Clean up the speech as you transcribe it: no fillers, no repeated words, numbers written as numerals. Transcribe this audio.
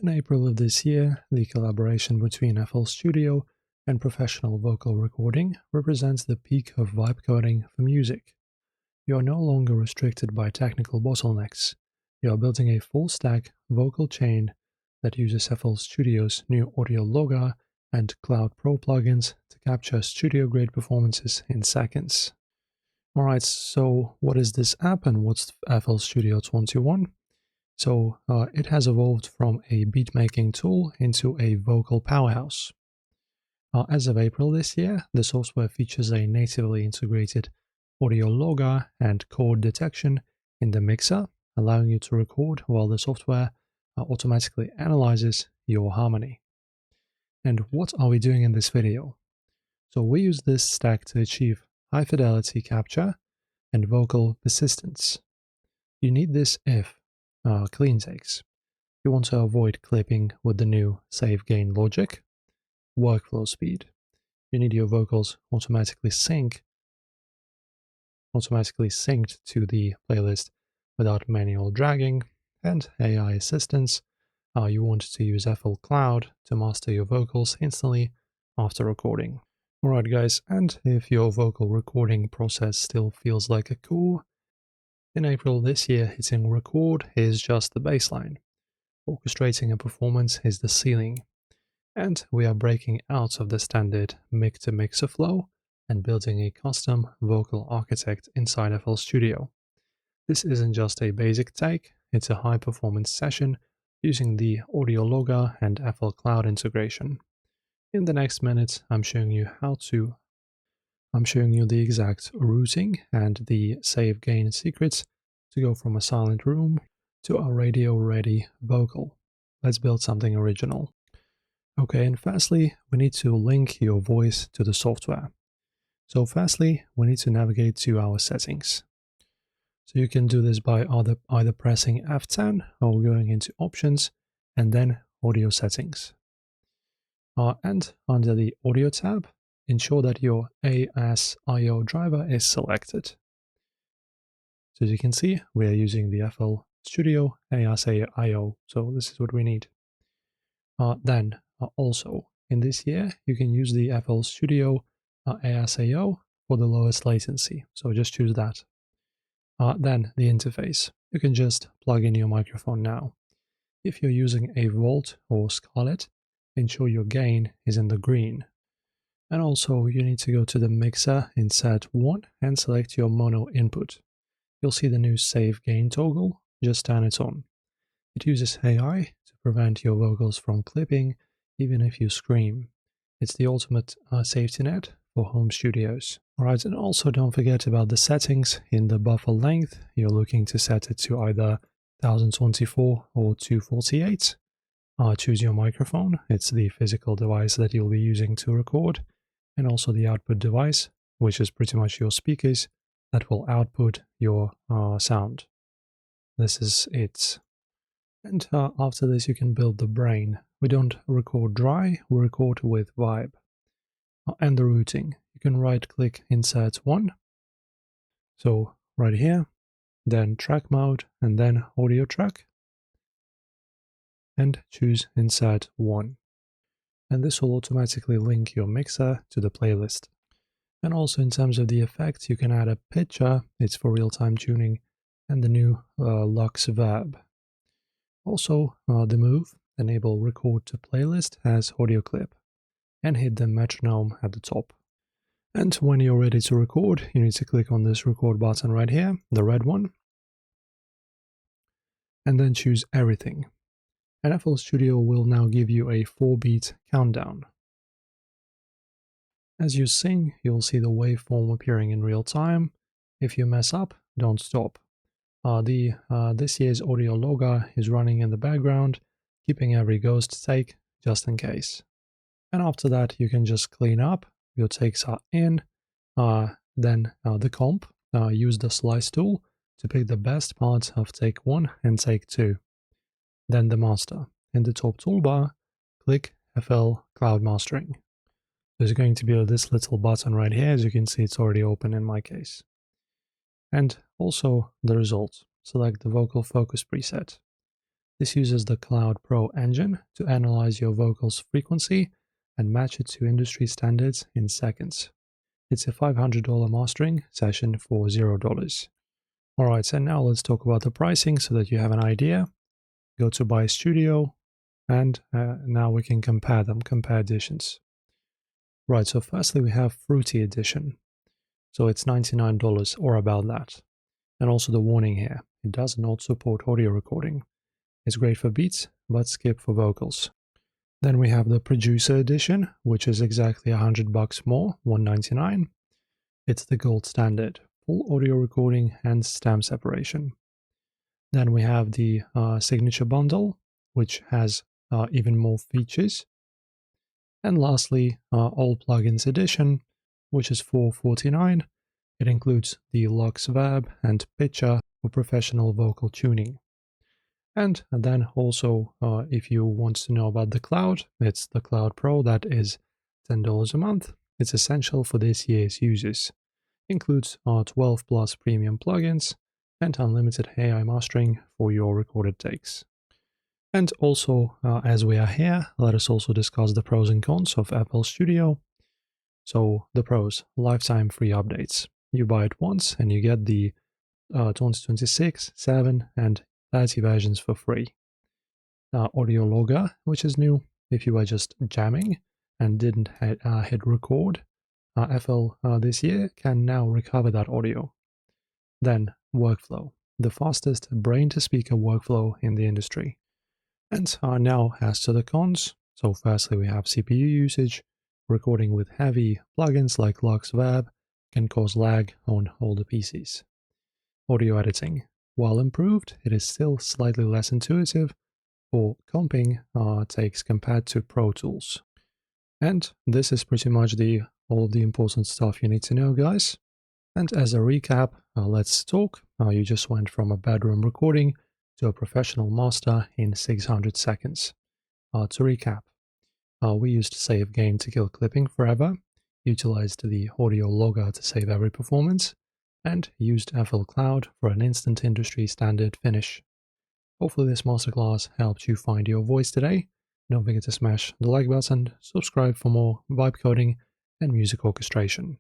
In April of this year, the collaboration between FL Studio and professional vocal recording represents the peak of vibe coding for music. You are no longer restricted by technical bottlenecks. You are building a full-stack vocal chain that uses FL Studio's new Audio Logger and Cloud Pro plugins to capture studio-grade performances in seconds. Alright, so what is this app and what's FL Studio 21? So it has evolved from a beat-making tool into a vocal powerhouse. As of April this year, the software features a natively integrated audio logger and chord detection in the mixer, allowing you to record while the software automatically analyzes your harmony. And what are we doing in this video? So we use this stack to achieve high fidelity capture and vocal persistence. You need this if clean takes. You want to avoid clipping with the new save gain logic. Workflow speed. You need your vocals automatically synced to the playlist without manual dragging, and AI assistance. You want to use FL Cloud to master your vocals instantly after recording. Alright guys, and if your vocal recording process still feels like a chore, in April this year hitting record is just the baseline. Orchestrating a performance is the ceiling. And we are breaking out of the standard mic-to-mixer flow and building a custom vocal architect inside FL Studio. This isn't just a basic take, it's a high-performance session using the Audio Logger and FL Cloud integration. In the next minute, I'm showing you the exact routing and the save gain secrets to go from a silent room to a radio-ready vocal. Let's build something original. Okay, and firstly, we need to link your voice to the software. So firstly, we need to navigate to our settings. So you can do this by either pressing F10 or going into Options and then Audio Settings. And under the Audio tab, ensure that your ASIO driver is selected. So as you can see, we are using the FL Studio ASIO, so this is what we need. Then also, in this year, you can use the FL Studio ASIO for the lowest latency, so just choose that. Then the interface. You can just plug in your microphone now. If you're using a Volt or Scarlett, ensure your gain is in the green. And also, you need to go to the mixer in set 1 and select your mono input. You'll see the new save gain toggle, just turn it on. It uses AI to prevent your vocals from clipping even if you scream. It's the ultimate safety net for home studios. Alright, and also don't forget about the settings. In the buffer length, you're looking to set it to either 1024 or 248. Choose your microphone. It's the physical device that you'll be using to record, and also the output device, which is pretty much your speakers that will output your sound. This is it. And after this, you can build the brain. We don't record dry, we record with vibe. And the routing. You can right-click Insert 1. So right here, then Track Mode, and then Audio Track. And choose Insert 1. And this will automatically link your mixer to the playlist. And also in terms of the effects, you can add a picture, it's for real-time tuning, and the new Lux Verb. Also, the move, enable record to playlist as audio clip, and hit the metronome at the top. And when you're ready to record, you need to click on this record button right here, the red one, and then choose everything. And FL Studio will now give you a 4-beat countdown. As you sing, you'll see the waveform appearing in real time. If you mess up, don't stop. This year's Audio Logger is running in the background, keeping every ghost take just in case. And after that, you can just clean up. Your takes are in. Then the comp. Use the slice tool to pick the best parts of take 1 and take 2. Then the master. In the top toolbar, click FL Cloud Mastering. There's going to be this little button right here. As you can see, it's already open in my case. And also the result. Select the vocal focus preset. This uses the Cloud Pro engine to analyze your vocals frequency and match it to industry standards in seconds. It's a $500 mastering session for $0. Alright, so now let's talk about the pricing so that you have an idea. Go to Buy Studio, and now we can compare editions. Right, so firstly we have Fruity Edition. So it's $99 or about that. And also the warning here, it does not support audio recording. It's great for beats, but skip for vocals. Then we have the Producer Edition, which is exactly $100 more, $199. It's the gold standard, full audio recording and stem separation. Then we have the Signature Bundle, which has even more features. And lastly, All Plugins Edition, which is $449. It includes the Lux Verb and Pitcher for professional vocal tuning. And then also, if you want to know about the cloud, it's the Cloud Pro, that is $10 a month. It's essential for this year's users. Includes 12 plus premium plugins and unlimited AI mastering for your recorded takes. And also, as we are here, let us also discuss the pros and cons of FL Studio. So the pros: lifetime free updates. You buy it once and you get the 2026, 7, and 30 versions for free. Audio Logger, which is new. If you are just jamming and didn't hit record, FL this year can now recover that audio. Then Workflow, the fastest brain-to-speaker workflow in the industry. And now as to the cons. So firstly we have CPU usage. Recording with heavy plugins like Lux Verb can cause lag on older PCs. Audio editing. While improved, it is still slightly less intuitive for comping takes compared to Pro Tools. And this is pretty much all of the important stuff you need to know, guys. And as a recap, let's talk. You just went from a bedroom recording to a professional master in 600 seconds. To recap, we used Save Gain to kill clipping forever, utilized the Audio Logger to save every performance, and used FL Cloud for an instant industry standard finish. Hopefully this masterclass helped you find your voice today. Don't forget to smash the like button, subscribe for more vibe coding and music orchestration.